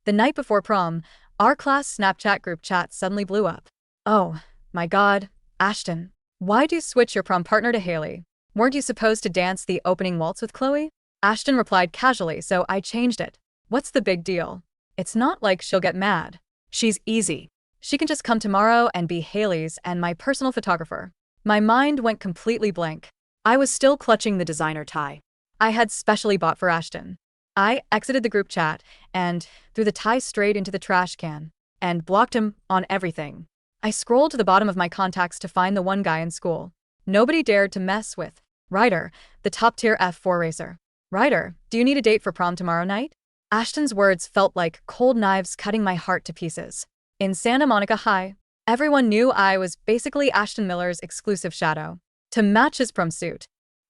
The night before prom, our class Snapchat group chat suddenly blew up. Oh, my God, Ashton. Why'd you switch your prom partner to Haley? Weren't you supposed to dance the opening waltz with Chloe? Ashton replied casually, so I changed it. What's the big deal? It's not like she'll get mad. She's easy. She can just come tomorrow and be Haley's and my personal photographer. My mind went completely blank. I was still clutching the designer tie I had specially bought for Ashton. I exited the group chat and threw the tie straight into the trash can and blocked him on everything. I scrolled to the bottom of my contacts to find the one guy in school nobody dared to mess with. Ryder, the top-tier F4 racer. Ryder, do you need a date for prom tomorrow night? Ashton's words felt like cold knives cutting my heart to pieces. In Santa Monica High, everyone knew I was basically Ashton Miller's exclusive shadow. To match his prom suit,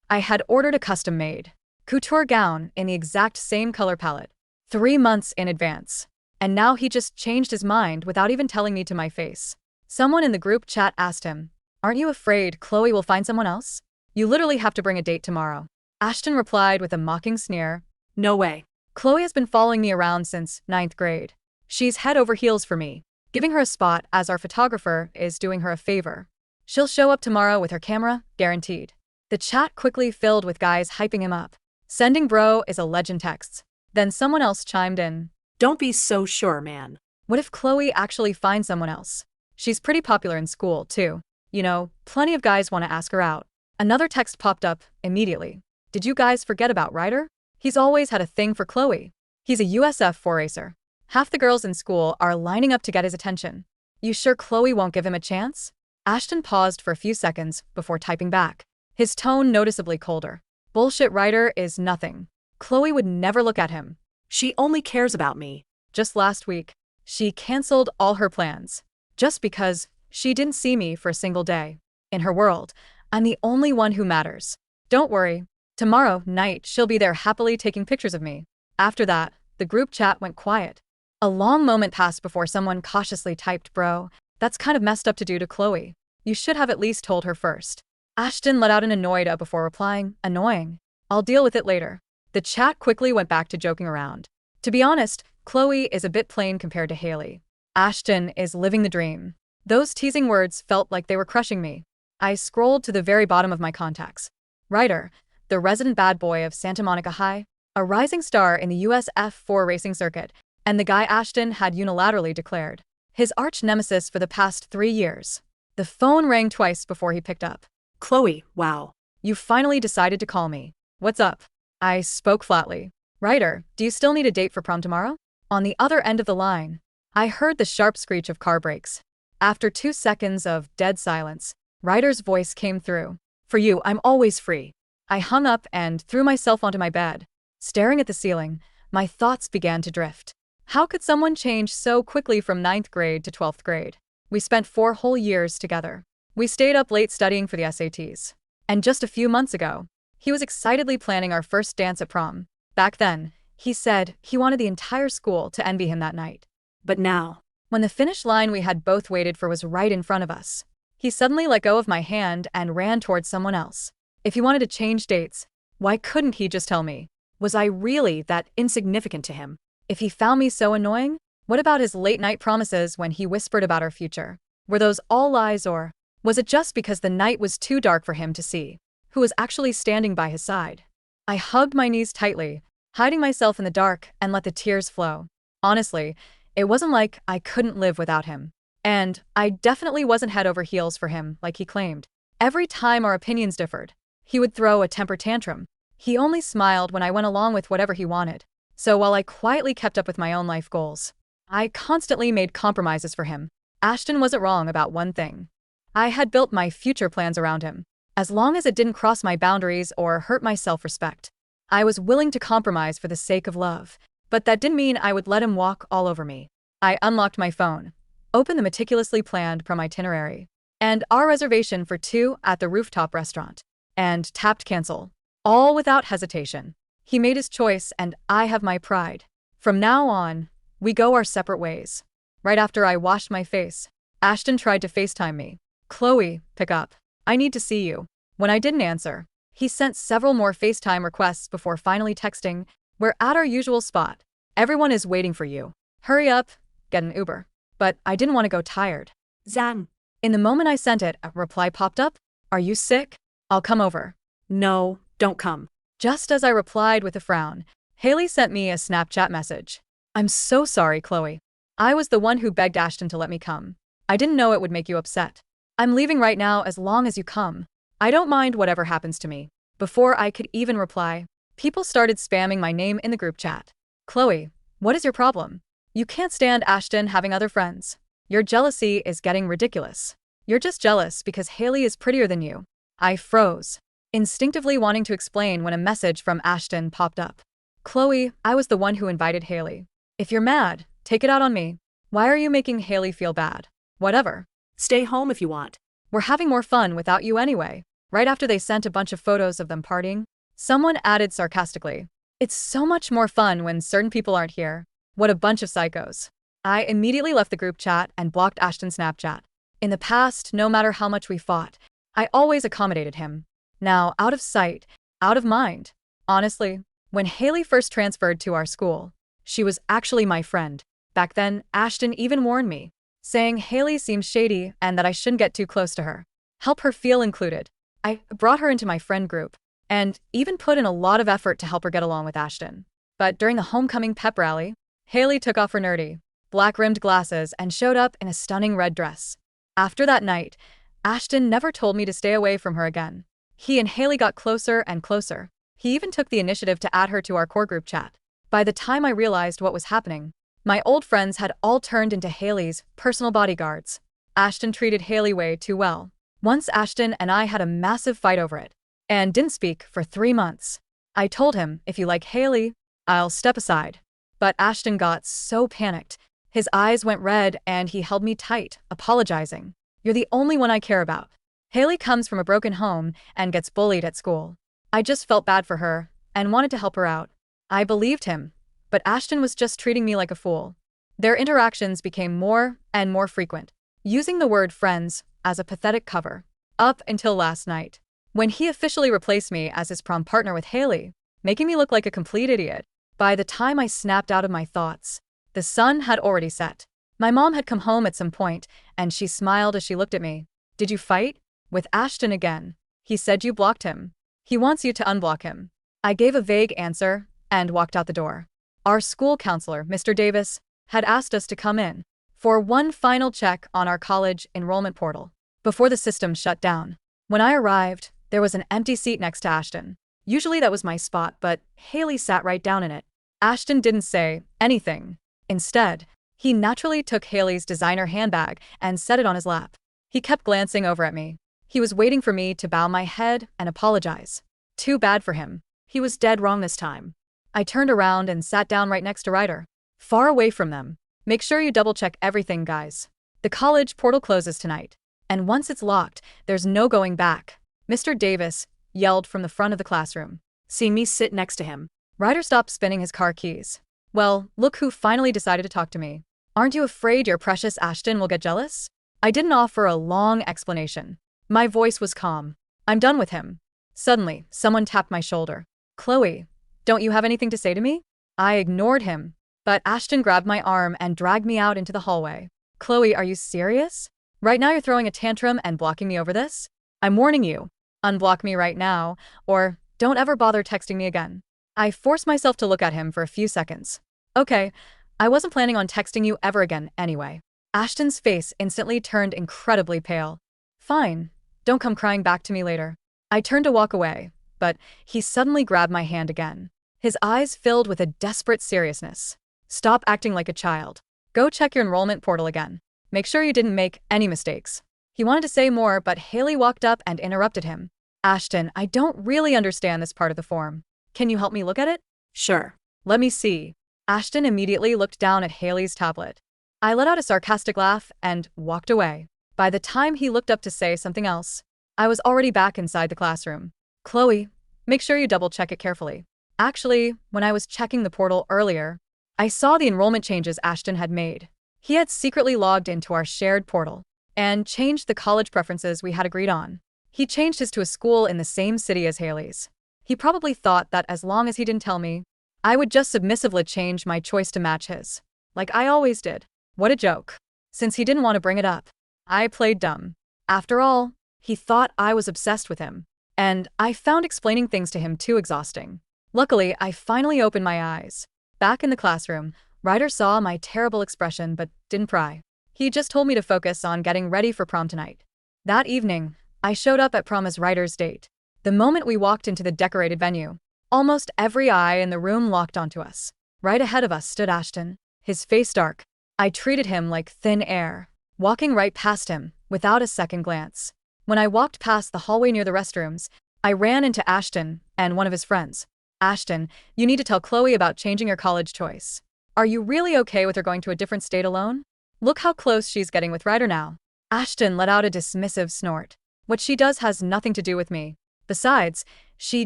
I had ordered a custom-made couture gown in the exact same color palette 3 months in advance. And now he just changed his mind without even telling me to my face. Someone in the group chat asked him, "Aren't you afraid Chloe will find someone else? You literally have to bring a date tomorrow." Ashton replied with a mocking sneer, "No way. Chloe has been following me around since 9th grade. She's head over heels for me. Giving her a spot as our photographer is doing her a favor. She'll show up tomorrow with her camera, guaranteed." The chat quickly filled with guys hyping him up. "Sending bro is a legend" texts. Then someone else chimed in, "Don't be so sure, man. "What if Chloe actually finds someone else? She's pretty popular in school, too. You know, plenty of guys want to ask her out." Another text popped up immediately. "Did you guys forget about Ryder? He's always had a thing for Chloe. He's a USF4 racer. Half the girls in school are lining up to get his attention. You sure Chloe won't give him a chance?" Ashton paused for a few seconds before typing back, his tone noticeably colder. "Bullshit, Ryder is nothing. Chloe would never look at him. She only cares about me." Just last week, she canceled all her plans. Just because she didn't see me for a single day. In her world, I'm the only one who matters. Don't worry. Tomorrow night she'll be there happily taking pictures of me. After that, the group chat went quiet. A long moment passed before someone cautiously typed, "Bro, that's kind of messed up to do to Chloe. You should have at least told her first." Ashton let out an annoyed before replying, "Annoying. I'll deal with it later." The chat quickly went back to joking around. To be honest, Chloe is a bit plain compared to Haley. Ashton is living the dream. Those teasing words felt like they were crushing me. I scrolled to the very bottom of my contacts. Ryder, the resident bad boy of Santa Monica High, a rising star in the US F4 racing circuit, and the guy Ashton had unilaterally declared his arch nemesis for the past 3 years. The phone rang twice before he picked up. "Chloe, wow. You finally decided to call me. What's up?" I spoke flatly. "Ryder, do you still need a date for prom tomorrow?" On the other end of the line, I heard the sharp screech of car brakes. After 2 seconds of dead silence, Ryder's voice came through. "For you, I'm always free." I hung up and threw myself onto my bed. Staring at the ceiling, my thoughts began to drift. How could someone change so quickly from 9th grade to 12th grade? We spent 4 whole years together. We stayed up late studying for the SATs. And just a few months ago, he was excitedly planning our first dance at prom. Back then, he said he wanted the entire school to envy him that night. But now, when the finish line we had both waited for was right in front of us, he suddenly let go of my hand and ran towards someone else. If he wanted to change dates, why couldn't he just tell me? Was I really that insignificant to him? If he found me so annoying, what about his late-night promises when he whispered about our future? Were those all lies, or was it just because the night was too dark for him to see who was actually standing by his side? I hugged my knees tightly, hiding myself in the dark, and let the tears flow. Honestly, it wasn't like I couldn't live without him. And I definitely wasn't head over heels for him like he claimed. Every time our opinions differed, he would throw a temper tantrum. He only smiled when I went along with whatever he wanted. So while I quietly kept up with my own life goals, I constantly made compromises for him. Ashton wasn't wrong about one thing. I had built my future plans around him. As long as it didn't cross my boundaries or hurt my self-respect, I was willing to compromise for the sake of love. But that didn't mean I would let him walk all over me. I unlocked my phone, opened the meticulously planned prom itinerary, and our reservation for 2 at the rooftop restaurant, and tapped cancel, all without hesitation. He made his choice, and I have my pride. From now on, we go our separate ways. Right after I washed my face, Ashton tried to FaceTime me. "Chloe, pick up. I need to see you." When I didn't answer, he sent several more FaceTime requests before finally texting, "We're at our usual spot. Everyone is waiting for you. Hurry up, get an Uber. But I didn't want to go tired. Zan. In the moment I sent it, a reply popped up. Are you sick? I'll come over. No, don't come. Just as I replied with a frown, Haley sent me a Snapchat message. I'm so sorry, Chloe. I was the one who begged Ashton to let me come. I didn't know it would make you upset. I'm leaving right now as long as you come. I don't mind whatever happens to me. Before I could even reply, people started spamming my name in the group chat. Chloe, what is your problem? You can't stand Ashton having other friends. Your jealousy is getting ridiculous. You're just jealous because Haley is prettier than you. I froze, instinctively wanting to explain when a message from Ashton popped up. Chloe, I was the one who invited Haley. If you're mad, take it out on me. Why are you making Haley feel bad? Whatever. Stay home if you want. We're having more fun without you anyway. Right after they sent a bunch of photos of them partying, someone added sarcastically, it's so much more fun when certain people aren't here. What a bunch of psychos. I immediately left the group chat and blocked Ashton's Snapchat. In the past, no matter how much we fought, I always accommodated him. Now, out of sight, out of mind. Honestly, when Haley first transferred to our school, she was actually my friend. Back then, Ashton even warned me, saying Haley seems shady and that I shouldn't get too close to her. Help her feel included. I brought her into my friend group, and even put in a lot of effort to help her get along with Ashton. But during the homecoming pep rally, Haley took off her nerdy, black-rimmed glasses and showed up in a stunning red dress. After that night, Ashton never told me to stay away from her again. He and Haley got closer and closer. He even took the initiative to add her to our core group chat. By the time I realized what was happening, my old friends had all turned into Haley's personal bodyguards. Ashton treated Haley way too well. Once Ashton and I had a massive fight over it, and didn't speak for 3 months. I told him, if you like Haley, I'll step aside. But Ashton got so panicked. His eyes went red and he held me tight, apologizing. You're the only one I care about. Haley comes from a broken home and gets bullied at school. I just felt bad for her and wanted to help her out. I believed him, but Ashton was just treating me like a fool. Their interactions became more and more frequent, using the word friends as a pathetic cover. Up until last night, when he officially replaced me as his prom partner with Haley, making me look like a complete idiot. By the time I snapped out of my thoughts, the sun had already set. My mom had come home at some point, and she smiled as she looked at me. Did you fight? With Ashton again. He said you blocked him. He wants you to unblock him. I gave a vague answer and walked out the door. Our school counselor, Mr. Davis, had asked us to come in for one final check on our college enrollment portal before the system shut down. When I arrived, there was an empty seat next to Ashton. Usually that was my spot, but Haley sat right down in it. Ashton didn't say anything. Instead, he naturally took Haley's designer handbag and set it on his lap. He kept glancing over at me. He was waiting for me to bow my head and apologize. Too bad for him. He was dead wrong this time. I turned around and sat down right next to Ryder, far away from them. Make sure you double-check everything, guys. The college portal closes tonight, and once it's locked, there's no going back. Mr. Davis yelled from the front of the classroom, seeing me sit next to him. Ryder stopped spinning his car keys. Well, look who finally decided to talk to me. Aren't you afraid your precious Ashton will get jealous? I didn't offer a long explanation. My voice was calm. I'm done with him. Suddenly, someone tapped my shoulder. Chloe, don't you have anything to say to me? I ignored him, but Ashton grabbed my arm and dragged me out into the hallway. Chloe, are you serious? Right now you're throwing a tantrum and blocking me over this? I'm warning you. Unblock me right now, or don't ever bother texting me again. I forced myself to look at him for a few seconds. Okay, I wasn't planning on texting you ever again anyway. Ashton's face instantly turned incredibly pale. Fine, don't come crying back to me later. I turned to walk away, but he suddenly grabbed my hand again. His eyes filled with a desperate seriousness. Stop acting like a child. Go check your enrollment portal again. Make sure you didn't make any mistakes. He wanted to say more, but Haley walked up and interrupted him. Ashton, I don't really understand this part of the form. Can you help me look at it? Sure. Let me see. Ashton immediately looked down at Haley's tablet. I let out a sarcastic laugh and walked away. By the time he looked up to say something else, I was already back inside the classroom. Chloe, make sure you double-check it carefully. Actually, when I was checking the portal earlier, I saw the enrollment changes Ashton had made. He had secretly logged into our shared portal and changed the college preferences we had agreed on. He changed his to a school in the same city as Haley's. He probably thought that as long as he didn't tell me, I would just submissively change my choice to match his. like I always did. What a joke. Since he didn't want to bring it up, I played dumb. After all, he thought I was obsessed with him. And I found explaining things to him too exhausting. Luckily, I finally opened my eyes. Back in the classroom, Ryder saw my terrible expression but didn't pry. He just told me to focus on getting ready for prom tonight. That evening, I showed up at prom as Ryder's date. The moment we walked into the decorated venue, almost every eye in the room locked onto us. Right ahead of us stood Ashton, his face dark. I treated him like thin air, walking right past him, without a second glance. When I walked past the hallway near the restrooms, I ran into Ashton and one of his friends. Ashton, you need to tell Chloe about changing her college choice. Are you really okay with her going to a different state alone? Look how close she's getting with Ryder now. Ashton let out a dismissive snort. What she does has nothing to do with me. Besides, she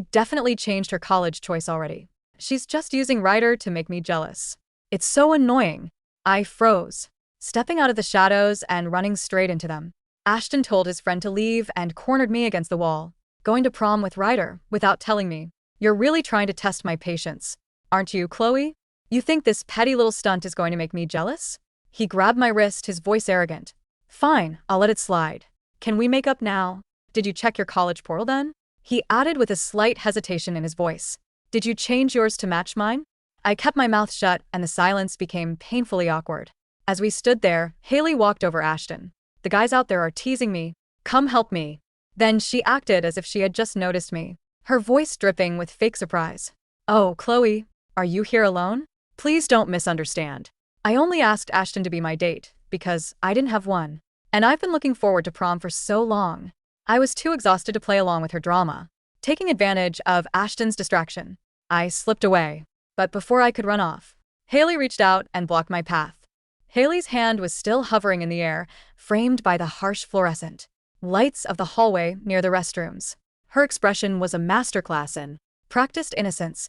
definitely changed her college choice already. She's just using Ryder to make me jealous. It's so annoying. I froze, stepping out of the shadows and running straight into them. Ashton told his friend to leave and cornered me against the wall. Going to prom with Ryder, without telling me. You're really trying to test my patience. Aren't you, Chloe? You think this petty little stunt is going to make me jealous? He grabbed my wrist, his voice arrogant. Fine, I'll let it slide. Can we make up now? Did you check your college portal then? He added with a slight hesitation in his voice. Did you change yours to match mine? I kept my mouth shut and the silence became painfully awkward. As we stood there, Haley walked over Ashton. The guys out there are teasing me. Come help me. Then she acted as if she had just noticed me, her voice dripping with fake surprise. Oh, Chloe, are you here alone? Please don't misunderstand. I only asked Ashton to be my date because I didn't have one. And I've been looking forward to prom for so long. I was too exhausted to play along with her drama. Taking advantage of Ashton's distraction, I slipped away. But before I could run off, Haley reached out and blocked my path. Haley's hand was still hovering in the air, framed by the harsh fluorescent lights of the hallway near the restrooms. Her expression was a masterclass in practiced innocence,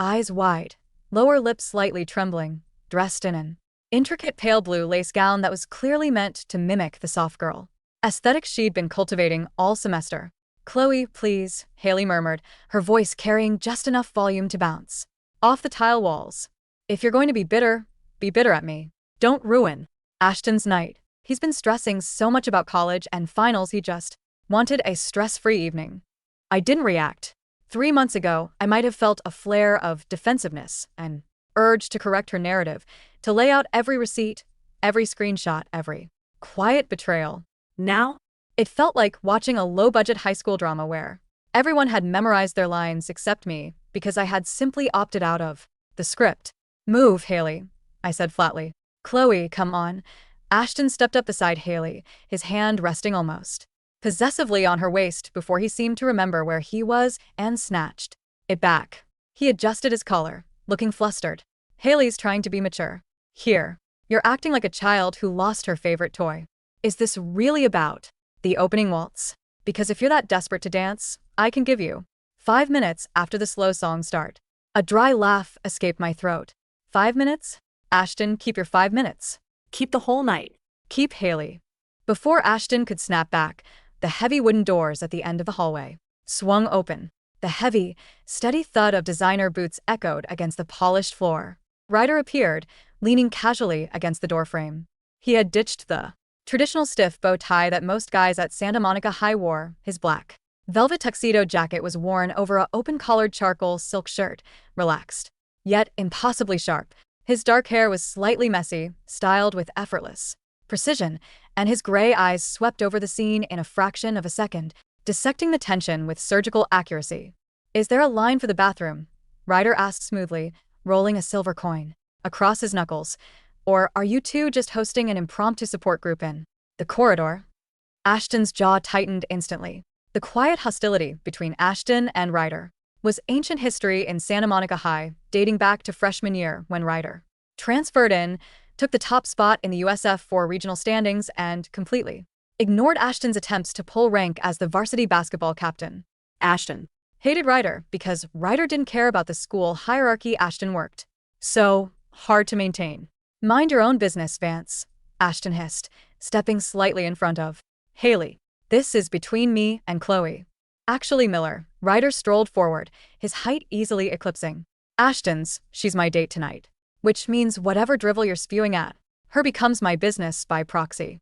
eyes wide, lower lip slightly trembling, dressed in an intricate pale blue lace gown that was clearly meant to mimic the soft girl aesthetic she'd been cultivating all semester. Chloe, please, Haley murmured, her voice carrying just enough volume to bounce off the tile walls. If you're going to be bitter at me. Don't ruin Ashton's night. He's been stressing so much about college and finals, he just wanted a stress-free evening. I didn't react. 3 months ago, I might have felt a flare of defensiveness, an urge to correct her narrative, to lay out every receipt, every screenshot, every quiet betrayal. Now, it felt like watching a low-budget high school drama where everyone had memorized their lines except me because I had simply opted out of the script. Move, Haley, I said flatly. Chloe, come on. Ashton stepped up beside Haley, his hand resting almost possessively on her waist before he seemed to remember where he was and snatched it back. He adjusted his collar, looking flustered. Haley's trying to be mature. Here, you're acting like a child who lost her favorite toy. Is this really about the opening waltz? Because if you're that desperate to dance, I can give you 5 minutes after the slow song start. A dry laugh escaped my throat. 5 minutes? Ashton, keep your 5 minutes. Keep the whole night. Keep Haley. Before Ashton could snap back, the heavy wooden doors at the end of the hallway swung open. The heavy, steady thud of designer boots echoed against the polished floor. Ryder appeared, leaning casually against the doorframe. He had ditched the traditional stiff bow tie that most guys at Santa Monica High wore. His black velvet tuxedo jacket was worn over a open-collared charcoal silk shirt, relaxed, yet impossibly sharp. His dark hair was slightly messy, styled with effortless precision, and his gray eyes swept over the scene in a fraction of a second, dissecting the tension with surgical accuracy. Is there a line for the bathroom? Ryder asked smoothly, rolling a silver coin across his knuckles. Or are you two just hosting an impromptu support group in the corridor? Ashton's jaw tightened instantly. The quiet hostility between Ashton and Ryder was ancient history in Santa Monica High, dating back to freshman year when Ryder transferred in, took the top spot in the USF for regional standings, and completely ignored Ashton's attempts to pull rank as the varsity basketball captain. Ashton hated Ryder because Ryder didn't care about the school hierarchy Ashton worked so hard to maintain. Mind your own business, Vance, Ashton hissed, stepping slightly in front of Haley. This is between me and Chloe. Actually, Miller, Ryder strolled forward, his height easily eclipsing Ashton's. She's my date tonight. which means whatever drivel you're spewing at her becomes my business by proxy.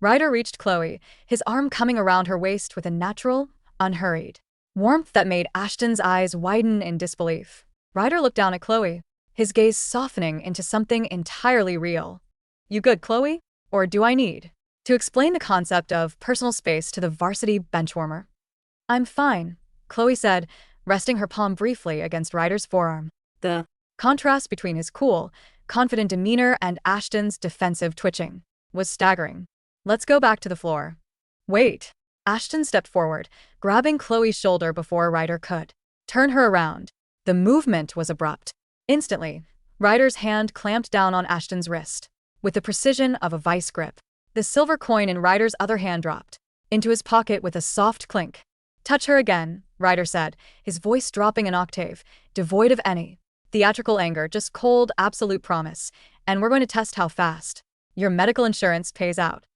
Ryder reached Chloe, his arm coming around her waist with a natural, unhurried warmth that made Ashton's eyes widen in disbelief. Ryder looked down at Chloe, his gaze softening into something entirely real. You good, Chloe? Or do I need to explain the concept of personal space to the varsity benchwarmer? I'm fine, Chloe said, resting her palm briefly against Ryder's forearm. The contrast between his cool, confident demeanor and Ashton's defensive twitching was staggering. Let's go back to the floor. Wait. Ashton stepped forward, grabbing Chloe's shoulder before Ryder could turn her around. The movement was abrupt. Instantly, Ryder's hand clamped down on Ashton's wrist with the precision of a vice grip. The silver coin in Ryder's other hand dropped into his pocket with a soft clink. Touch her again, Ryder said, his voice dropping an octave, devoid of any theatrical anger, just cold, absolute promise. And we're going to test how fast your medical insurance pays out.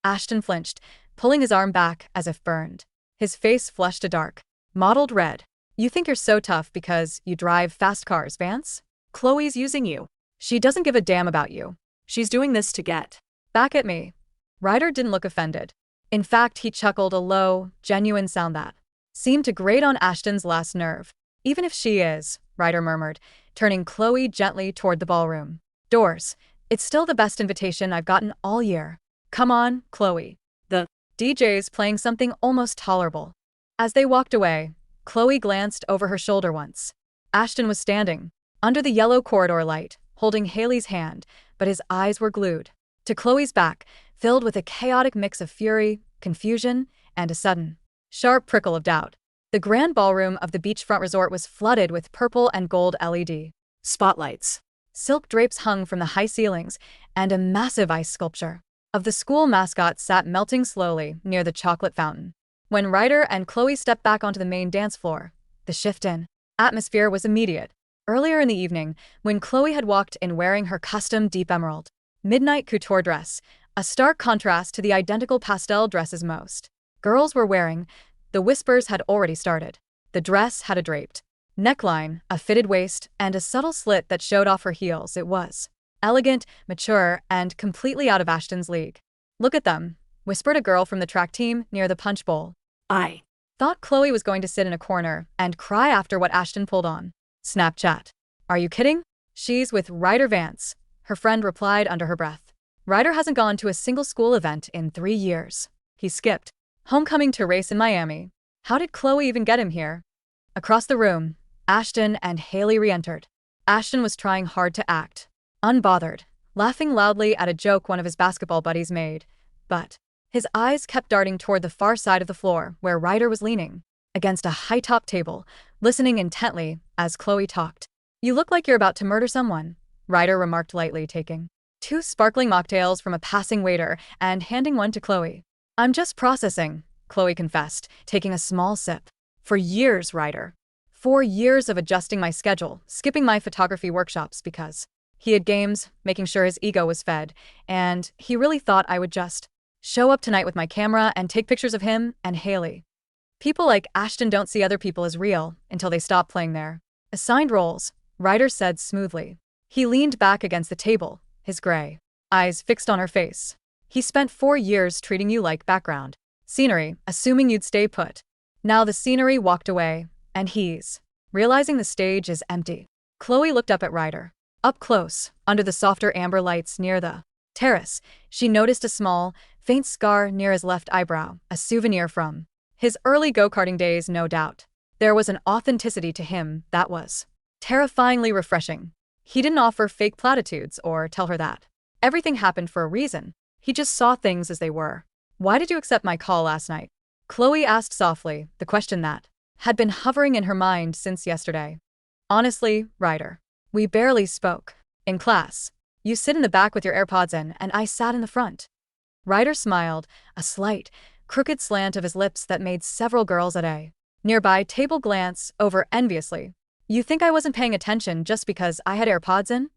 Ashton flinched, pulling his arm back as if burned. His face flushed a dark, mottled red. You think you're so tough because you drive fast cars, Vance? Chloe's using you. She doesn't give a damn about you. She's doing this to get back at me. Ryder didn't look offended. In fact, he chuckled a low, genuine sound that seemed to grate on Ashton's last nerve. Even if she is, Ryder murmured, turning Chloe gently toward the ballroom doors. It's still the best invitation I've gotten all year. Come on, Chloe. The DJ's playing something almost tolerable. As they walked away, Chloe glanced over her shoulder once. Ashton was standing under the yellow corridor light, holding Haley's hand, but his eyes were glued to Chloe's back, filled with a chaotic mix of fury, confusion, and a sudden, sharp prickle of doubt. The grand ballroom of the beachfront resort was flooded with purple and gold LED spotlights. Silk drapes hung from the high ceilings, and a massive ice sculpture of the school mascot sat melting slowly near the chocolate fountain. When Ryder and Chloe stepped back onto the main dance floor, the shift in atmosphere was immediate. Earlier in the evening, when Chloe had walked in wearing her custom deep emerald midnight couture dress, a stark contrast to the identical pastel dresses most girls were wearing, the whispers had already started. The dress had a draped neckline, a fitted waist, and a subtle slit that showed off her heels. It was elegant, mature, and completely out of Ashton's league. Look at them, whispered a girl from the track team near the punch bowl. I thought Chloe was going to sit in a corner and cry after what Ashton pulled on Snapchat. Are you kidding? She's with Ryder Vance, her friend replied under her breath. Ryder hasn't gone to a single school event in 3 years. He skipped homecoming to race in Miami. How did Chloe even get him here? Across the room, Ashton and Haley re-entered. Ashton was trying hard to act unbothered, laughing loudly at a joke one of his basketball buddies made, but his eyes kept darting toward the far side of the floor where Ryder was leaning against a high-top table, listening intently as Chloe talked. You look like you're about to murder someone, Ryder remarked lightly, taking 2 sparkling mocktails from a passing waiter and handing one to Chloe. I'm just processing, Chloe confessed, taking a small sip. For years, Ryder. 4 years of adjusting my schedule, skipping my photography workshops because he had games, making sure his ego was fed, and he really thought I would just show up tonight with my camera and take pictures of him and Haley. People like Ashton don't see other people as real until they stop playing their assigned roles, Ryder said smoothly. He leaned back against the table, his gray eyes fixed on her face. He spent 4 years treating you like background scenery, assuming you'd stay put. Now the scenery walked away, and he's realizing the stage is empty. Chloe looked up at Ryder. Up close, under the softer amber lights near the terrace, she noticed a small, faint scar near his left eyebrow, a souvenir from his early go-karting days, no doubt. There was an authenticity to him that was terrifyingly refreshing. He didn't offer fake platitudes or tell her that everything happened for a reason. He just saw things as they were. Why did you accept my call last night? Chloe asked softly, the question that had been hovering in her mind since yesterday. Honestly, Ryder, we barely spoke. In class, you sit in the back with your AirPods in, and I sat in the front. Ryder smiled, a slight, crooked slant of his lips that made several girls at a nearby table glance over enviously. You think I wasn't paying attention just because I had AirPods in?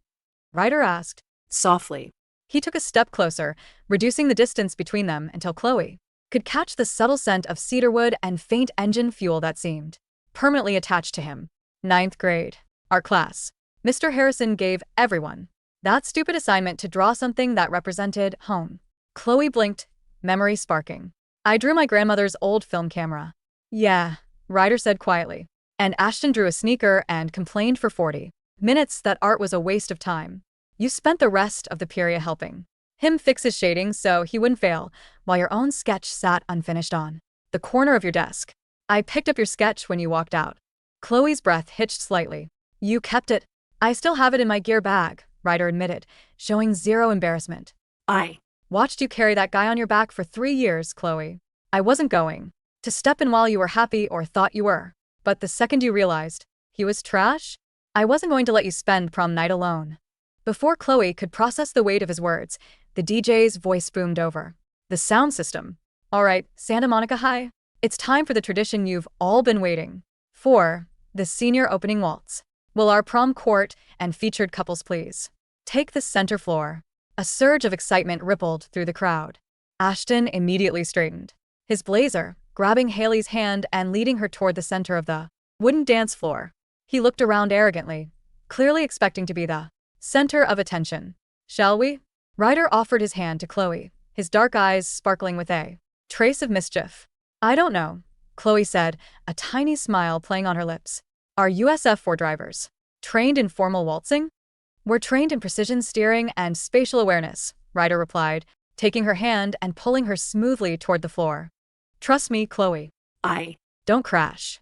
Ryder asked softly. He took a step closer, reducing the distance between them until Chloe could catch the subtle scent of cedarwood and faint engine fuel that seemed permanently attached to him. 9th grade. Our class. Mr. Harrison gave everyone that stupid assignment to draw something that represented home. Chloe blinked, memory sparking. I drew my grandmother's old film camera. Yeah, Ryder said quietly. And Ashton drew a sneaker and complained for 40 minutes that art was a waste of time. You spent the rest of the period helping him fix his shading so he wouldn't fail, while your own sketch sat unfinished on the corner of your desk. I picked up your sketch when you walked out. Chloe's breath hitched slightly. You kept it? I still have it in my gear bag, Ryder admitted, showing zero embarrassment. I Watched you carry that guy on your back for 3 years, Chloe. I wasn't going to step in while you were happy or thought you were. But the second you realized he was trash, I wasn't going to let you spend prom night alone. Before Chloe could process the weight of his words, the DJ's voice boomed over the sound system. All right, Santa Monica High, it's time for the tradition you've all been waiting for, the senior opening waltz. Will our prom court and featured couples please take the center floor? A surge of excitement rippled through the crowd. Ashton immediately straightened his blazer, grabbing Haley's hand and leading her toward the center of the wooden dance floor. He looked around arrogantly, clearly expecting to be the center of attention. Shall we? Ryder offered his hand to Chloe, his dark eyes sparkling with a trace of mischief. I don't know, Chloe said, a tiny smile playing on her lips. Are USF4 drivers trained in formal waltzing? We're trained in precision steering and spatial awareness, Ryder replied, taking her hand and pulling her smoothly toward the floor. Trust me, Chloe. I Don't crash.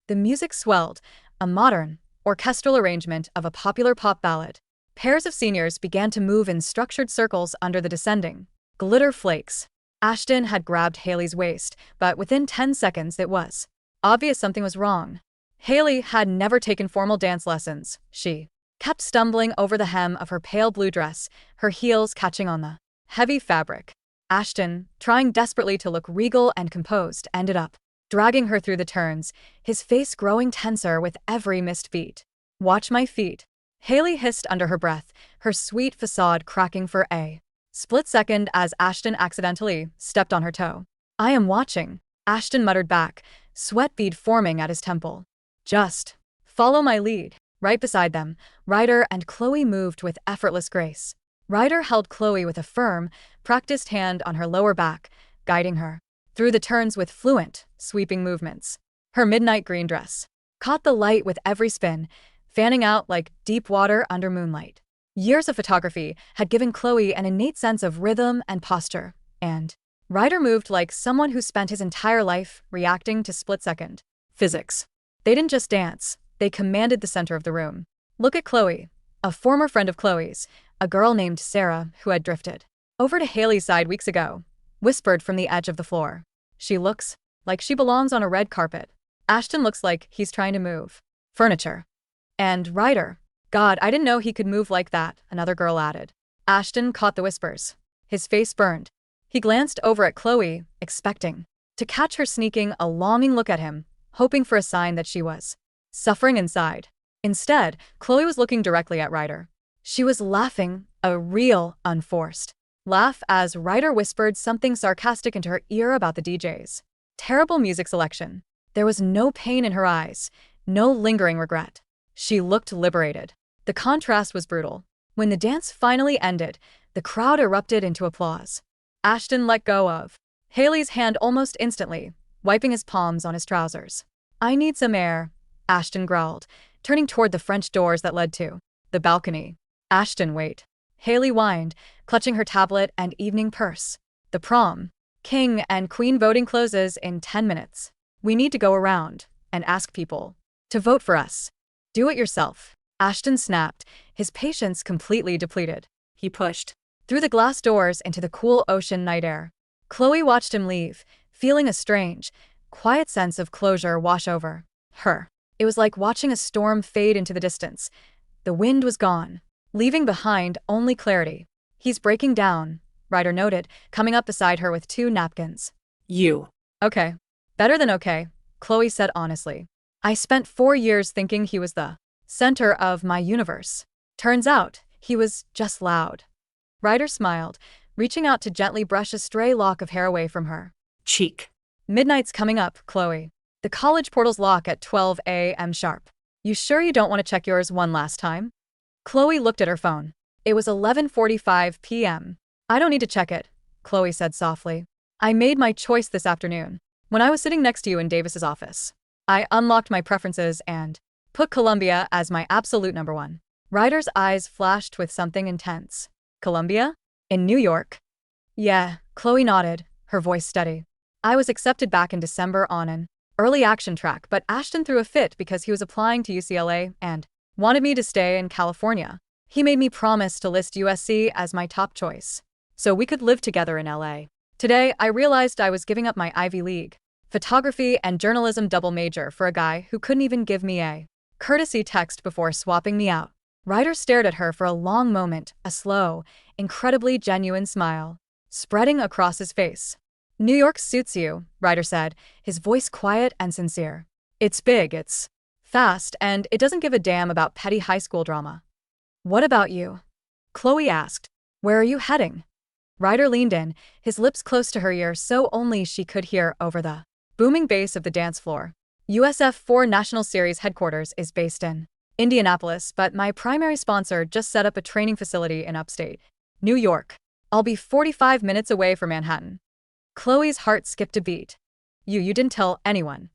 The music swelled, a modern, orchestral arrangement of a popular pop ballad. Pairs of seniors began to move in structured circles under the descending glitter flakes. Ashton had grabbed Haley's waist, but within 10 seconds it was obvious something was wrong. Haley had never taken formal dance lessons. She kept stumbling over the hem of her pale blue dress, her heels catching on the heavy fabric. Ashton, trying desperately to look regal and composed, ended up dragging her through the turns, his face growing tenser with every missed beat. Watch my feet, Haley hissed under her breath, her sweet facade cracking for a split second as Ashton accidentally stepped on her toe. I am watching, Ashton muttered back, sweat bead forming at his temple. Just follow my lead. Right beside them, Ryder and Chloe moved with effortless grace. Ryder held Chloe with a firm, practiced hand on her lower back, guiding her through the turns with fluent, sweeping movements. Her midnight green dress caught the light with every spin, fanning out like deep water under moonlight. Years of photography had given Chloe an innate sense of rhythm and posture, and Ryder moved like someone who spent his entire life reacting to split-second physics. They didn't just dance, they commanded the center of the room. Look at Chloe, a former friend of Chloe's, a girl named Sarah who had drifted over to Haley's side weeks ago, whispered from the edge of the floor. She looks like she belongs on a red carpet. Ashton looks like he's trying to move furniture. And Ryder, God, I didn't know he could move like that, another girl added. Ashton caught the whispers. His face burned. He glanced over at Chloe, expecting to catch her sneaking a longing look at him, hoping for a sign that she was suffering inside. Instead, Chloe was looking directly at Ryder. She was laughing, a real, unforced laugh as Ryder whispered something sarcastic into her ear about the DJ's terrible music selection. There was no pain in her eyes, no lingering regret. She looked liberated. The contrast was brutal. When the dance finally ended, the crowd erupted into applause. Ashton let go of Haley's hand almost instantly, wiping his palms on his trousers. I need some air, Ashton growled, turning toward the French doors that led to the balcony. Ashton, wait. Haley whined, clutching her tablet and evening purse. The prom king and queen voting closes in 10 minutes. We need to go around and ask people to vote for us. Do it yourself. Ashton snapped, his patience completely depleted. He pushed through the glass doors into the cool ocean night air. Chloe watched him leave, feeling a strange, quiet sense of closure wash over her. It was like watching a storm fade into the distance. The wind was gone, leaving behind only clarity. He's breaking down, Ryder noted, coming up beside her with 2 napkins. You. Okay. Better than okay, Chloe said honestly. I spent 4 years thinking he was the center of my universe. Turns out, he was just loud. Ryder smiled, reaching out to gently brush a stray lock of hair away from her Cheek. Midnight's coming up, Chloe. The college portals lock at 12 a.m. sharp. You sure you don't want to check yours one last time? Chloe looked at her phone. It was 11:45 p.m. I don't need to check it, Chloe said softly. I made my choice this afternoon, when I was sitting next to you in Davis's office. I unlocked my preferences and put Columbia as my absolute number one. Ryder's eyes flashed with something intense. Columbia? In New York? Yeah, Chloe nodded, her voice steady. I was accepted back in December on an early action track, but Ashton threw a fit because he was applying to UCLA and wanted me to stay in California. He made me promise to list USC as my top choice, so we could live together in LA. Today, I realized I was giving up my Ivy League photography and journalism double major for a guy who couldn't even give me a courtesy text before swapping me out. Ryder stared at her for a long moment, a slow, incredibly genuine smile spreading across his face. New York suits you, Ryder said, his voice quiet and sincere. It's big, it's fast, and it doesn't give a damn about petty high school drama. What about you? Chloe asked. Where are you heading? Ryder leaned in, his lips close to her ear so only she could hear over the booming bass of the dance floor. USF 4 National Series headquarters is based in Indianapolis, but my primary sponsor just set up a training facility in upstate New York. I'll be 45 minutes away from Manhattan. Chloe's heart skipped a beat. You didn't tell anyone.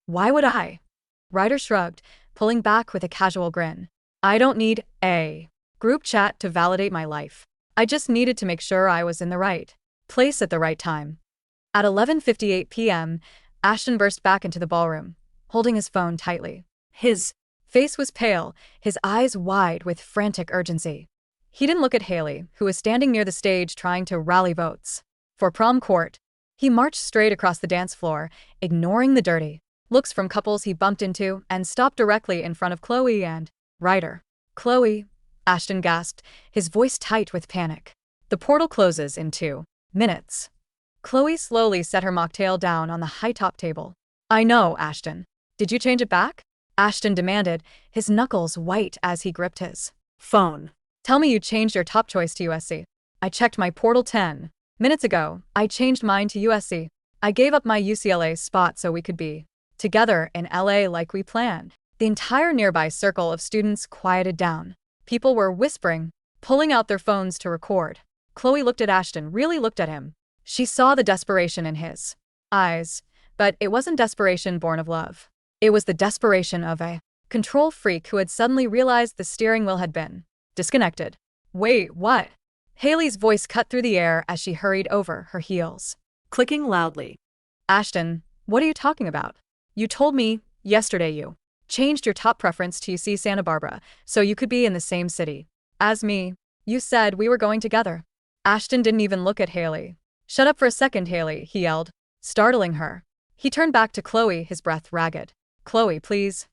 Why would I? Ryder shrugged, pulling back with a casual grin. I don't need a group chat to validate my life. I just needed to make sure I was in the right place at the right time. At 11:58 p.m., Ashton burst back into the ballroom, holding his phone tightly. His face was pale, his eyes wide with frantic urgency. He didn't look at Haley, who was standing near the stage trying to rally votes for prom court. He marched straight across the dance floor, ignoring the dirty looks from couples he bumped into, and stopped directly in front of Chloe and Ryder. Chloe, Ashton gasped, his voice tight with panic. The portal closes in 2 minutes. Chloe slowly set her mocktail down on the high-top table. I know, Ashton. Did you change it back? Ashton demanded, his knuckles white as he gripped his phone. Tell me you changed your top choice to USC. I checked my portal 10 minutes ago. I changed mine to USC. I gave up my UCLA spot so we could be together in LA like we planned. The entire nearby circle of students quieted down. People were whispering, pulling out their phones to record. Chloe looked at Ashton, really looked at him. She saw the desperation in his eyes, but it wasn't desperation born of love. It was the desperation of a control freak who had suddenly realized the steering wheel had been disconnected. Wait, what? Haley's voice cut through the air as she hurried over her heels, Clicking loudly. Ashton, what are you talking about? You told me yesterday you changed your top preference to UC Santa Barbara so you could be in the same city as me. You said we were going together. Ashton didn't even look at Haley. Shut up for a second, Haley, he yelled, startling her. He turned back to Chloe, his breath ragged. Chloe, please.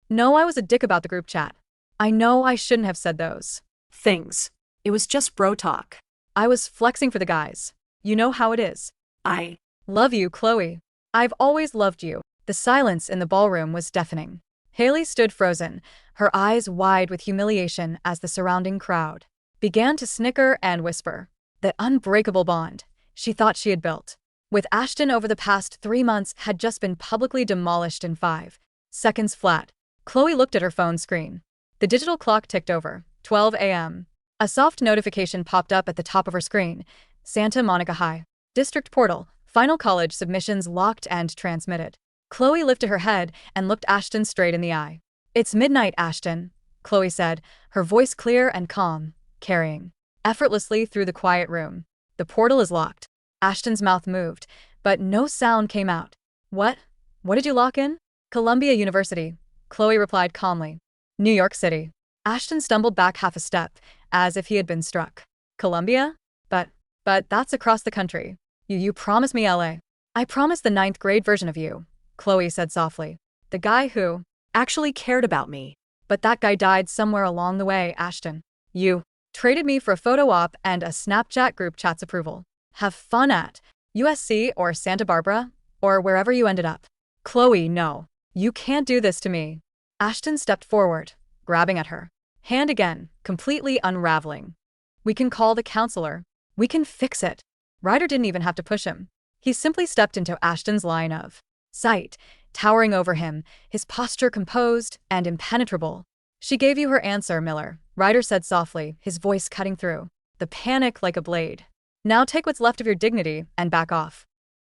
No, I was a dick about the group chat. I know I shouldn't have said those Things. It was just bro talk. I was flexing for the guys. You know how it is. I Love you, Chloe. I've always loved you. The silence in the ballroom was deafening. Haley stood frozen, her eyes wide with humiliation as the surrounding crowd began to snicker and whisper. The unbreakable bond she thought she had built with Ashton over the past 3 months had just been publicly demolished in 5 seconds flat. Chloe looked at her phone screen. The digital clock ticked over, 12 a.m. A soft notification popped up at the top of her screen. Santa Monica High District Portal, final college submissions locked and transmitted. Chloe lifted her head and looked Ashton straight in the eye. It's midnight, Ashton, Chloe said, her voice clear and calm, carrying effortlessly through the quiet room. The portal is locked. Ashton's mouth moved, but no sound came out. What? What did you lock in? Columbia University, Chloe replied calmly. New York City. Ashton stumbled back half a step, as if he had been struck. Columbia? But that's across the country. You promised me LA. I promised the 9th grade version of you, Chloe said softly. The guy who actually cared about me. But that guy died somewhere along the way, Ashton. You traded me for a photo op and a Snapchat group chat's approval. Have fun at USC or Santa Barbara, or wherever you ended up. Chloe, no. You can't do this to me. Ashton stepped forward, grabbing at her hand again, completely unraveling. We can call the counselor. We can fix it. Ryder didn't even have to push him. He simply stepped into Ashton's line of sight, towering over him, his posture composed and impenetrable. She gave you her answer, Miller, Ryder said softly, his voice cutting through the panic like a blade. Now take what's left of your dignity and back off.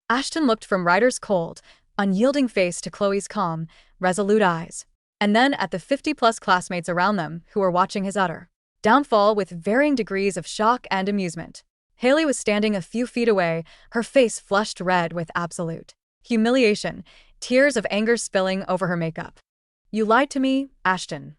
Ashton looked from Ryder's cold, unyielding face to Chloe's calm, resolute eyes, and then at the 50-plus classmates around them who were watching his utter downfall with varying degrees of shock and amusement. Haley was standing a few feet away, her face flushed red with absolute humiliation, tears of anger spilling over her makeup. You lied to me, Ashton,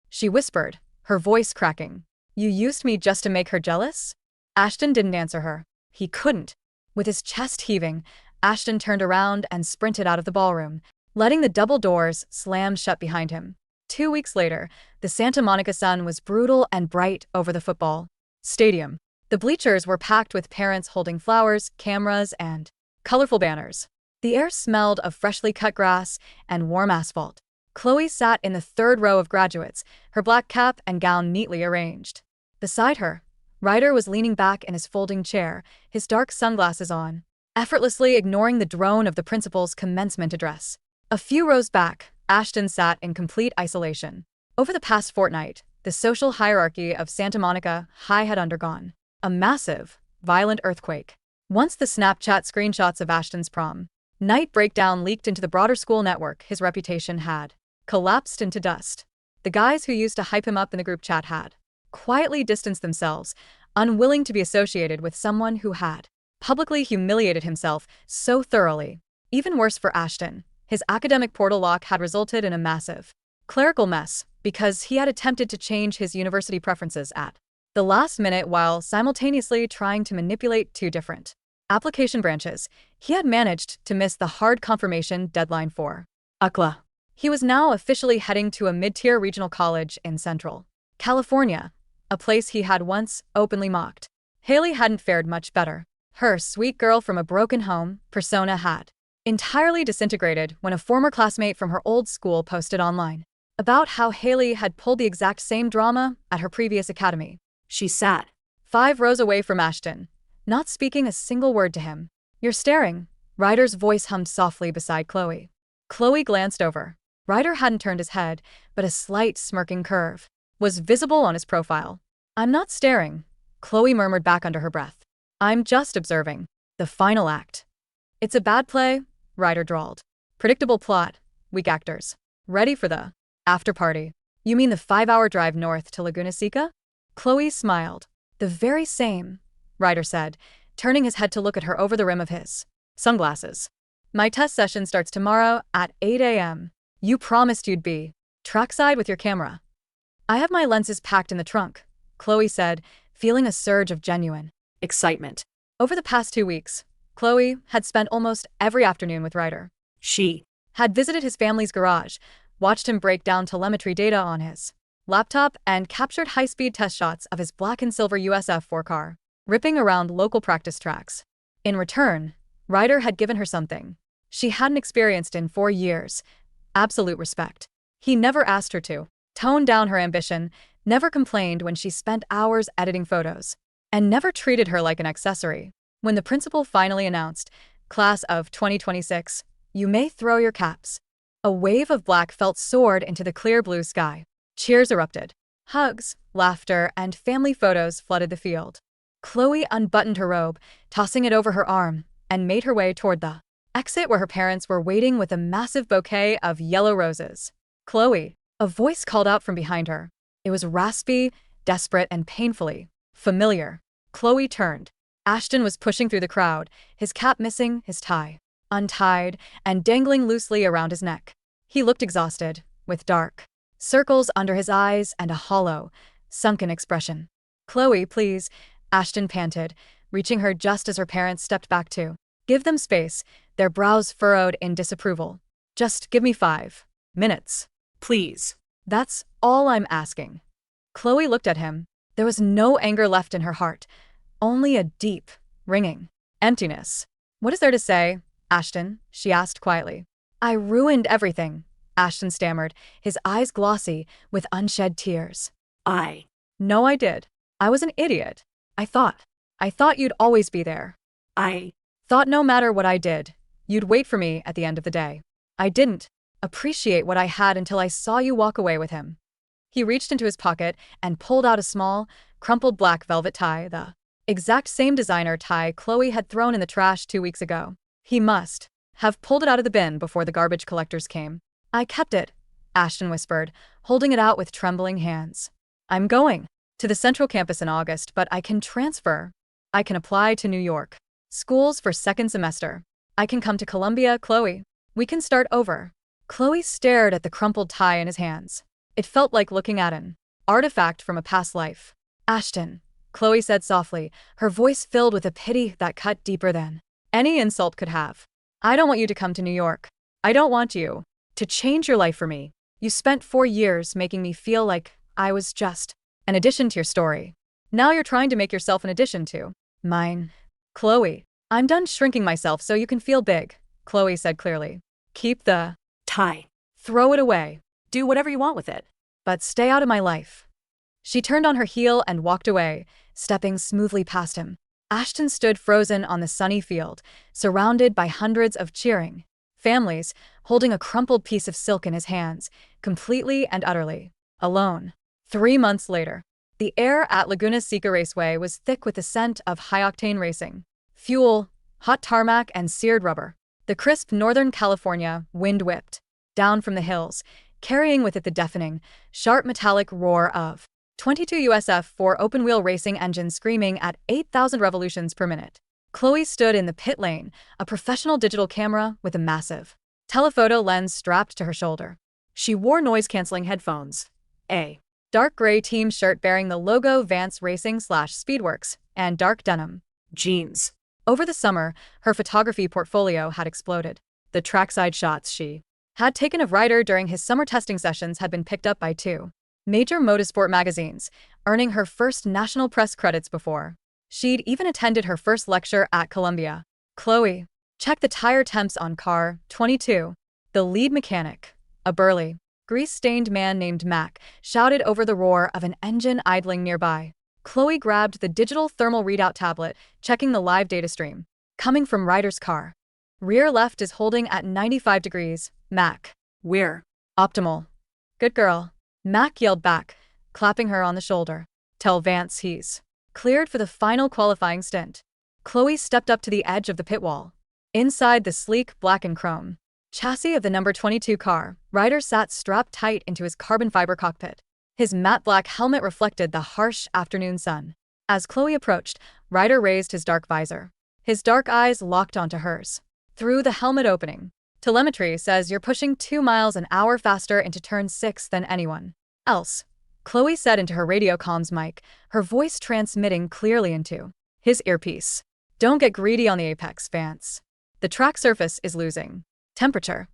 she whispered, her voice cracking. You used me just to make her jealous? Ashton didn't answer her. He couldn't. With his chest heaving, Ashton turned around and sprinted out of the ballroom, letting the double doors slam shut behind him. 2 weeks later, the Santa Monica sun was brutal and bright over the football stadium. The bleachers were packed with parents holding flowers, cameras, and colorful banners. The air smelled of freshly cut grass and warm asphalt. Chloe sat in the third row of graduates, her black cap and gown neatly arranged. Beside her, Ryder was leaning back in his folding chair, his dark sunglasses on, effortlessly ignoring the drone of the principal's commencement address. A few rows back, Ashton sat in complete isolation. Over the past fortnight, the social hierarchy of Santa Monica High had undergone a massive, violent earthquake. Once the Snapchat screenshots of Ashton's prom night breakdown leaked into the broader school network, his reputation had collapsed into dust. The guys who used to hype him up in the group chat had quietly distanced themselves, unwilling to be associated with someone who had publicly humiliated himself so thoroughly. Even worse for Ashton, his academic portal lock had resulted in a massive clerical mess because he had attempted to change his university preferences at the last minute while simultaneously trying to manipulate 2 different application branches. He had managed to miss the hard confirmation deadline for UCLA. He was now officially heading to a mid-tier regional college in Central California, a place he had once openly mocked. Haley hadn't fared much better. Her sweet girl from a broken home persona had entirely disintegrated when a former classmate from her old school posted online about how Haley had pulled the exact same drama at her previous academy. She sat 5 rows away from Ashton, not speaking a single word to him. You're staring, Ryder's voice hummed softly beside Chloe. Chloe glanced over. Ryder hadn't turned his head, but a slight smirking curve was visible on his profile. I'm not staring, Chloe murmured back under her breath. I'm just observing the final act. It's a bad play, Ryder drawled. Predictable plot, weak actors. Ready for the after party. You mean the 5-hour drive north to Laguna Seca? Chloe smiled. The very same, Ryder said, turning his head to look at her over the rim of his sunglasses. My test session starts tomorrow at 8 a.m. You promised you'd be trackside with your camera. I have my lenses packed in the trunk, Chloe said, feeling a surge of genuine excitement. Over the past 2 weeks, Chloe had spent almost every afternoon with Ryder. She had visited his family's garage, watched him break down telemetry data on his laptop, and captured high-speed test shots of his black and silver USF4 car, ripping around local practice tracks. In return, Ryder had given her something she hadn't experienced in 4 years: absolute respect. He never asked her to tone down her ambition, never complained when she spent hours editing photos, and never treated her like an accessory. When the principal finally announced, "Class of 2026, you may throw your caps," a wave of black felt soared into the clear blue sky. Cheers erupted. Hugs, laughter, and family photos flooded the field. Chloe unbuttoned her robe, tossing it over her arm, and made her way toward the exit where her parents were waiting with a massive bouquet of yellow roses. Chloe, a voice called out from behind her. It was raspy, desperate, and painfully familiar. Chloe turned. Ashton was pushing through the crowd, his cap missing, his tie untied and dangling loosely around his neck. He looked exhausted, with dark circles under his eyes and a hollow, sunken expression. Chloe, please, Ashton panted, reaching her just as her parents stepped back too. Give them space, their brows furrowed in disapproval. Just give me 5 minutes. Please. That's all I'm asking. Chloe looked at him. There was no anger left in her heart, only a deep, ringing emptiness. What is there to say, Ashton? She asked quietly. I ruined everything, Ashton stammered, his eyes glossy with unshed tears. No, I did. I was an idiot. I thought you'd always be there. I thought no matter what I did, you'd wait for me at the end of the day. I didn't appreciate what I had until I saw you walk away with him. He reached into his pocket and pulled out a small, crumpled black velvet tie, the exact same designer tie Chloe had thrown in the trash 2 weeks ago. He must have pulled it out of the bin before the garbage collectors came. I kept it, Ashton whispered, holding it out with trembling hands. I'm going to the Central Campus in August, but I can transfer. I can apply to New York schools for second semester. I can come to Columbia, Chloe. We can start over. Chloe stared at the crumpled tie in his hands. It felt like looking at an artifact from a past life. Ashton, Chloe said softly, her voice filled with a pity that cut deeper than any insult could have. I don't want you to come to New York. I don't want you to change your life for me. You spent 4 years making me feel like I was just an addition to your story. Now you're trying to make yourself an addition to mine. Chloe, I'm done shrinking myself so you can feel big, Chloe said clearly. Keep the Tie. throw it away, Do whatever you want with it. but stay out of my life. She turned on her heel and walked away, stepping smoothly past him. Ashton stood frozen on the sunny field, surrounded by hundreds of cheering families, holding a crumpled piece of silk in his hands, completely and utterly alone. 3 months later, the air at Laguna Seca Raceway was thick with the scent of high-octane racing fuel, hot tarmac, and seared rubber. The crisp Northern California wind whipped down from the hills, carrying with it the deafening, sharp metallic roar of 22 USF-4 open-wheel racing engines screaming at 8,000 revolutions per minute. Chloe stood in the pit lane, a professional digital camera with a massive telephoto lens strapped to her shoulder. She wore noise-canceling headphones, a dark gray team shirt bearing the logo Vance Racing/Speedworks, and dark denim Jeans. over the summer, her photography portfolio had exploded. The trackside shots she had taken of Ryder during his summer testing sessions had been picked up by 2 major motorsport magazines, earning her first national press credits before she'd even attended her first lecture at Columbia. Chloe, check the tire temps on car 22. The lead mechanic, a burly, grease-stained man named Mac, shouted over the roar of an engine idling nearby. Chloe grabbed the digital thermal readout tablet, checking the live data stream coming from Ryder's car. Rear left is holding at 95 degrees, Mac. We're Optimal. Good girl, Mac yelled back, clapping her on the shoulder. Tell Vance he's cleared for the final qualifying stint. Chloe stepped up to the edge of the pit wall. Inside the sleek black and chrome chassis of the number 22 car, Ryder sat strapped tight into his carbon fiber cockpit. His matte black helmet reflected the harsh afternoon sun. As Chloe approached, Ryder raised his dark visor. His dark eyes locked onto hers. Through the helmet opening, telemetry says you're pushing 2 miles an hour faster into turn 6 than anyone else, Chloe said into her radio comms mic, her voice transmitting clearly into his earpiece. Don't get greedy on the apex, Vance. The track surface is losing temperature.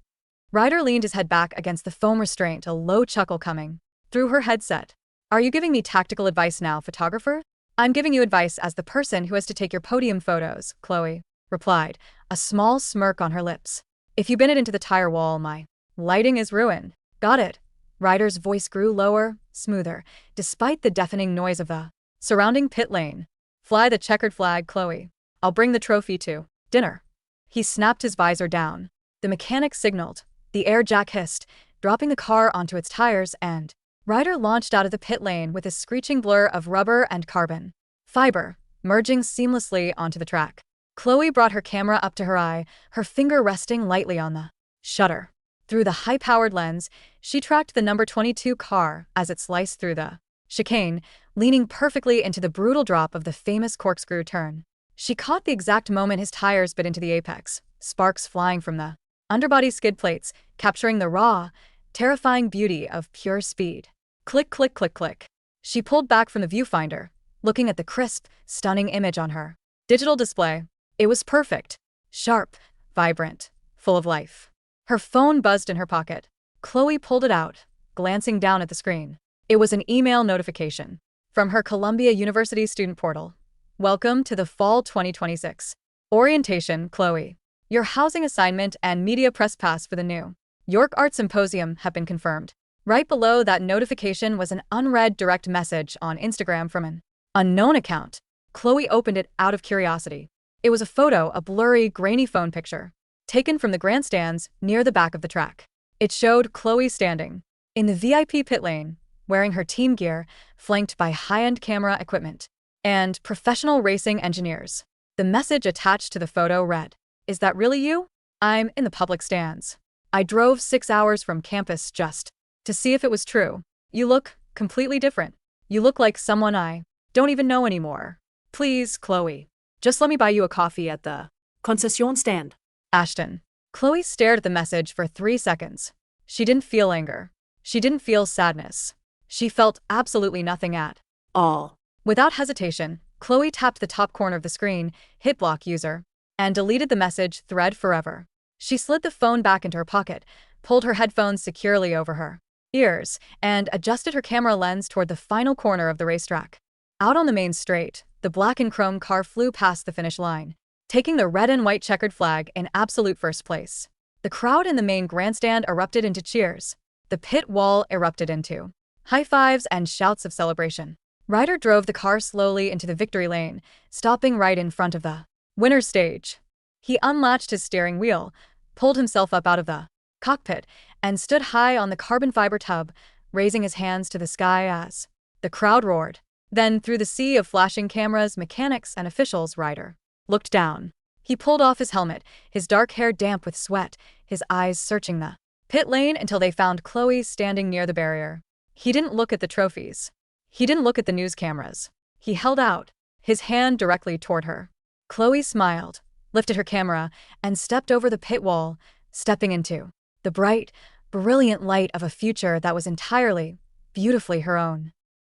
Ryder leaned his head back against the foam restraint, a low chuckle coming through her headset. Are you giving me tactical advice now, photographer? I'm giving you advice as the person who has to take your podium photos, Chloe replied, a small smirk on her lips. If you bin it into the tire wall, my lighting is ruined. Got it. Ryder's voice grew lower, smoother, despite the deafening noise of the surrounding pit lane. Fly the checkered flag, Chloe. I'll bring the trophy to dinner. He snapped his visor down. The mechanic signaled. The air jack hissed, dropping the car onto its tires, and Ryder launched out of the pit lane with a screeching blur of rubber and carbon fiber, merging seamlessly onto the track. Chloe brought her camera up to her eye, her finger resting lightly on the shutter. Through the high-powered lens, she tracked the number 22 car as it sliced through the chicane, leaning perfectly into the brutal drop of the famous corkscrew turn. She caught the exact moment his tires bit into the apex, sparks flying from the underbody skid plates, capturing the raw, terrifying beauty of pure speed. Click, click, click, click. She pulled back from the viewfinder, looking at the crisp, stunning image on her digital display. It was perfect. Sharp, vibrant, full of life. Her phone buzzed in her pocket. Chloe pulled it out, glancing down at the screen. It was an email notification from her Columbia University student portal. Welcome to the fall 2026 orientation, Chloe. Your housing assignment and media press pass for the New York Art Symposium have been confirmed. Right below that notification was an unread direct message on Instagram from an unknown account. Chloe opened it out of curiosity. It was a photo, a blurry, grainy phone picture, taken from the grandstands near the back of the track. It showed Chloe standing in the VIP pit lane, wearing her team gear, flanked by high-end camera equipment and professional racing engineers. The message attached to the photo read, "Is that really you? I'm in the public stands. I drove 6 hours from campus just to see if it was true. You look completely different. You look like someone I don't even know anymore. Please, Chloe, just let me buy you a coffee at the concession stand." Ashton. Chloe stared at the message for 3 seconds. She didn't feel anger. She didn't feel sadness. She felt absolutely nothing at all. Without hesitation, Chloe tapped the top corner of the screen, hit block user, and deleted the message thread forever. She slid the phone back into her pocket, pulled her headphones securely over her ears, and adjusted her camera lens toward the final corner of the racetrack. Out on the main straight, the black and chrome car flew past the finish line, taking the red and white checkered flag in absolute first place. The crowd in the main grandstand erupted into cheers. The pit wall erupted into high fives and shouts of celebration. Ryder drove the car slowly into the victory lane, stopping right in front of the winner's stage. He unlatched his steering wheel, pulled himself up out of the cockpit, and stood high on the carbon fiber tub, raising his hands to the sky as the crowd roared. Then, through the sea of flashing cameras, mechanics, and officials, Ryder looked down. He pulled off his helmet, his dark hair damp with sweat, his eyes searching the pit lane until they found Chloe standing near the barrier. He didn't look at the trophies. He didn't look at the news cameras. He held out his hand directly toward her. Chloe smiled, lifted her camera, and stepped over the pit wall, stepping into the bright, brilliant light of a future that was entirely, beautifully her own.